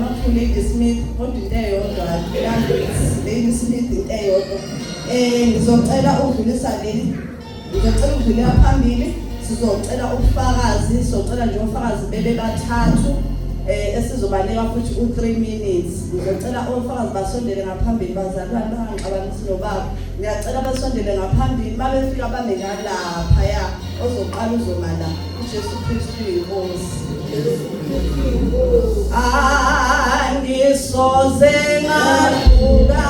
ngamakhulu Lady Smith kodwa into eyodwa Lady Smith into eyodwa ngizocela ukudlulisa leli ngizocela ukudlulela phambili sizocela ubufakazi sizocela nje ubufakazi bebe bathathu esizobanika futhi u3 minutes ngizocela ubufakazi basondele ngaphambili bazalwane bangixabanisi nobaba ngiyacela basondele ngaphambili mabefika bame ngalapha ya ozoqala uzomala uJesu Kristu inkosi angisoze ngaduka